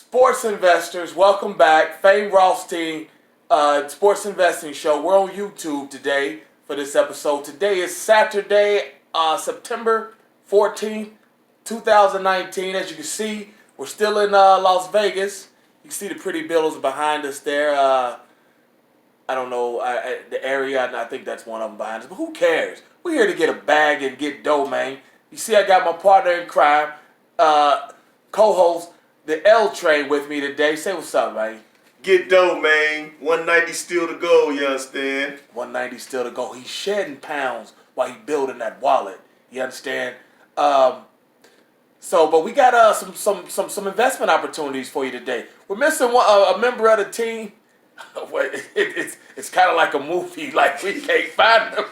Sports investors, welcome back. Fame Rothstein, Sports Investing Show. We're on YouTube today for this episode. Today is Saturday, September 14th, 2019. As you can see, we're still in Las Vegas. You can see the pretty buildings behind us there. I don't know the area. I think that's one of them behind us. But who cares? We're here to get a bag and get dough, man. You see, I got my partner in crime, co-host, the L Train with me today. Say what's up, man. Get dough, man. 190 still to go, you understand? 190 still to go. He's shedding pounds while he's building that wallet. You understand? But we got some investment opportunities for you today. We're missing a member of the team. It's kind of like a movie. Like we can't find him.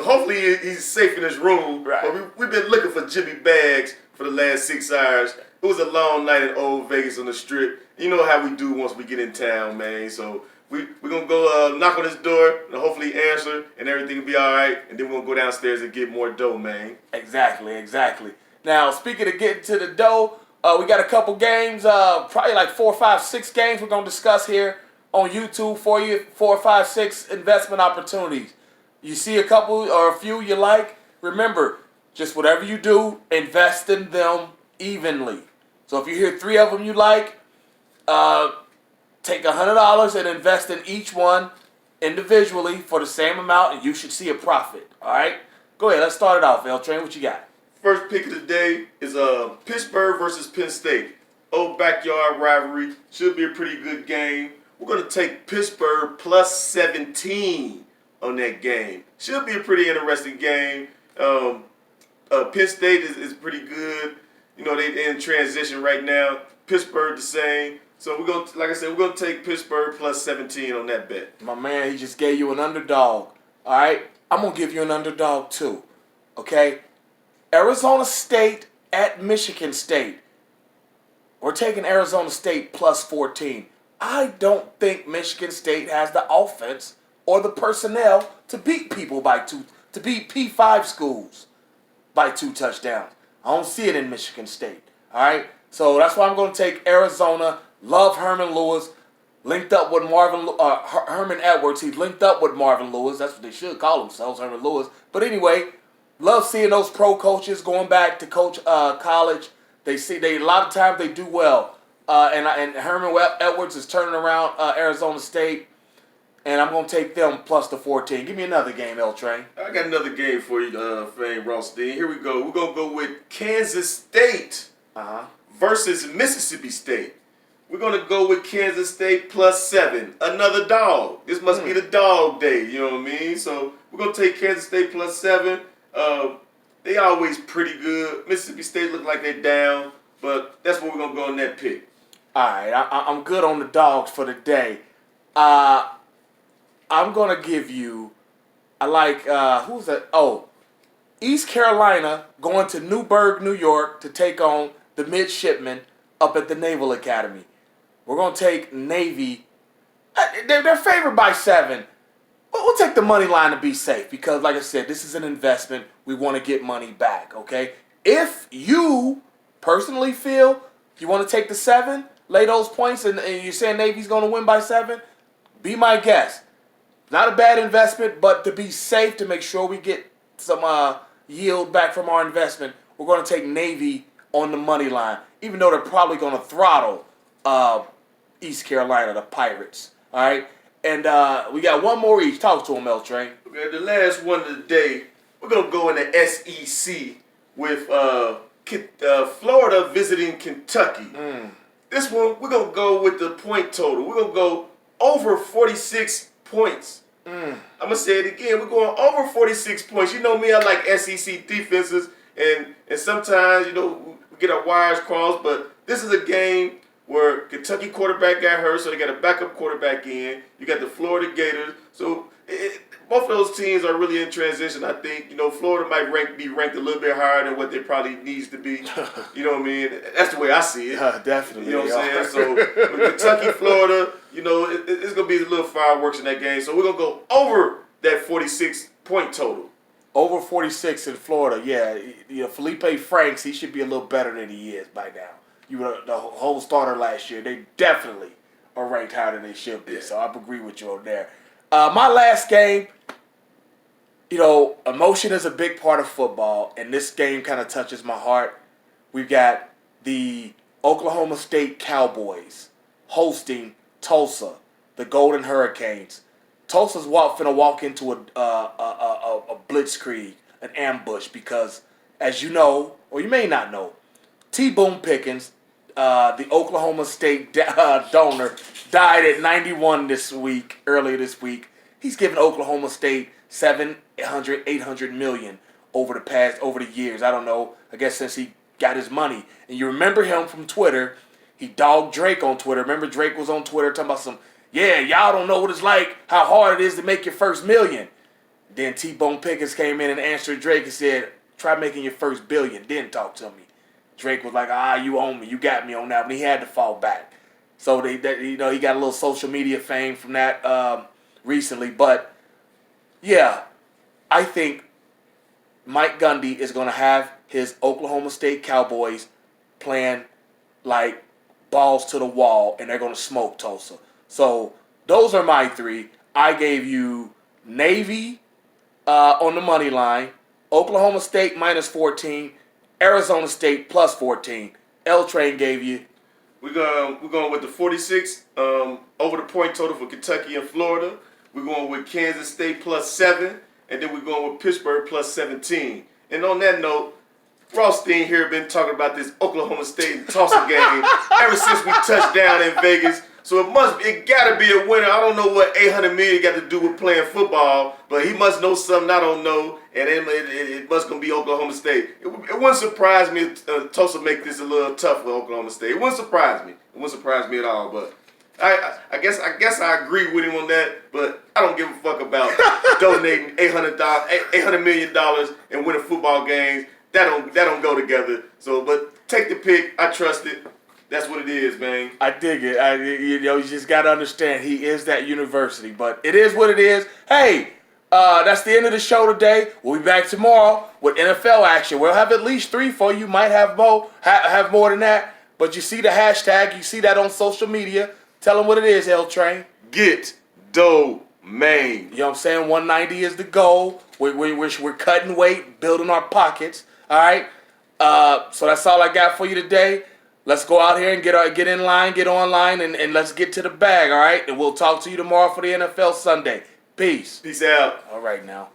Hopefully he's safe in his room. Right. But we've been looking for Jimmy Bags for the last 6 hours. It was a long night in old Vegas on the Strip. You know how we do once we get in town, man. So we're going to go knock on his door and hopefully answer and everything will be all right. And then we're going to go downstairs and get more dough, man. Exactly. Now, speaking of getting to the dough, we got a couple games, probably like 4, 5, 6 games we're going to discuss here on YouTube for you. 4, 5, 6 investment opportunities. You see a couple or a few you like, remember, just whatever you do, invest in them evenly. So if you hear 3 of them you like, take $100 and invest in each one individually for the same amount, and you should see a profit. All right? Go ahead. Let's start it off, L Train. What you got? First pick of the day is Pittsburgh versus Penn State. Old backyard rivalry. Should be a pretty good game. We're going to take Pittsburgh plus 17 on that game. Should be a pretty interesting game. Penn State is pretty good. You know, they're in transition right now. Pittsburgh the same. So we're going to, like I said, we're going to take Pittsburgh plus 17 on that bet. My man, he just gave you an underdog. All right? I'm going to give you an underdog too. Okay? Arizona State at Michigan State. We're taking Arizona State plus 14. I don't think Michigan State has the offense or the personnel to beat people to beat P5 schools by 2 touchdowns. I don't see it in Michigan State. All right? So that's why I'm going to take Arizona. Love Herman Lewis. Linked up with Herman Edwards. He linked up with Marvin Lewis. That's what they should call themselves, Herman Lewis. But anyway, love seeing those pro coaches going back to coach college. A lot of times they do well. And Herman Edwards is turning around Arizona State. And I'm going to take them plus the 14. Give me another game, L Train. I got another game for you, Fame Rothstein. Here we go. We're going to go with Kansas State versus Mississippi State. We're going to go with Kansas State plus 7. Another dog. This must be the dog day, you know what I mean? So we're going to take Kansas State plus 7. They always pretty good. Mississippi State look like they're down, but that's what we're going to go on that pick. All right, I'm good on the dogs for the day. I'm going to give you, I like, who's that? Oh, East Carolina going to Newburgh, New York to take on the midshipmen up at the Naval Academy. We're going to take Navy. They're favored by 7. We'll take the money line to be safe because, like I said, this is an investment. We want to get money back, okay? If you personally feel you want to take the 7, lay those points, and you're saying Navy's going to win by 7, be my guest. Not a bad investment, but to be safe, to make sure we get some yield back from our investment, we're going to take Navy on the money line, even though they're probably going to throttle East Carolina, the Pirates. All right? And we got one more each. Talk to them, L Train. Okay, the last one of the day, we're going to go in the SEC with Florida visiting Kentucky. This one, we're going to go with the point total. We're going to go over 46 points. I'm going to say it again. We're going over 46 points. You know me, I like SEC defenses, and sometimes, you know, we get our wires crossed, but this is a game where Kentucky quarterback got hurt, so they got a backup quarterback in. You got the Florida Gators. So both of those teams are really in transition. I think, you know, Florida might be ranked a little bit higher than what they probably needs to be. You know what I mean? That's the way I see it. Definitely. You know what I'm saying? So with Kentucky, Florida, you know, it's going to be a little fireworks in that game. So we're going to go over that 46-point total. Over 46 in Florida, yeah. You know, Felipe Franks, he should be a little better than he is by now. You were the whole starter last year. They definitely are ranked higher than they should be. Yeah. So I agree with you on there. My last game, emotion is a big part of football, and this game kind of touches my heart. We've got the Oklahoma State Cowboys hosting Tulsa, the Golden Hurricanes. Tulsa's finna walk into a blitzkrieg, an ambush, because, as you know, or you may not know, T. Boone Pickens, the Oklahoma State donor, died at 91 earlier this week. He's given Oklahoma State 800 million over the years. I don't know, I guess since he got his money. And you remember him from Twitter. He dogged Drake on Twitter. Remember Drake was on Twitter talking about y'all don't know what it's like, how hard it is to make your first million. Then T-Bone Pickens came in and answered Drake and said, try making your first billion, then talk to me. Drake was like, you own me, you got me on that, but he had to fall back. So he got a little social media fame from that recently. But yeah, I think Mike Gundy is going to have his Oklahoma State Cowboys playing like balls to the wall, and they're going to smoke Tulsa. So those are my three. I gave you Navy on the money line, Oklahoma State minus 14, Arizona State plus 14. L Train gave you. We're going with the 46 over the point total for Kentucky and Florida. We're going with Kansas State plus 7, and then we're going with Pittsburgh plus 17. And on that note, Rothstein here been talking about this Oklahoma State and Tulsa game ever since we touched down in Vegas. So it gotta be a winner. I don't know what 800 million got to do with playing football, but he must know something I don't know, and it must gonna be Oklahoma State. It wouldn't surprise me if Tulsa make this a little tough for Oklahoma State. It wouldn't surprise me. It wouldn't surprise me at all. But I guess I agree with him on that. But I don't give a fuck about donating $800 million and winning football games. That don't go together. So, but take the pick. I trust it. That's what it is, man. I dig it. You just got to understand, he is that university. But it is what it is. Hey, that's the end of the show today. We'll be back tomorrow with NFL action. We'll have at least 3 for you. Might have more, have more than that. But you see the hashtag. You see that on social media. Tell them what it is, L Train. Get domain. You know what I'm saying? 190 is the goal. We're cutting weight, building our pockets. All right? So that's all I got for you today. Let's go out here and get in line, get online, and let's get to the bag, all right? And we'll talk to you tomorrow for the NFL Sunday. Peace. Peace out. All right now.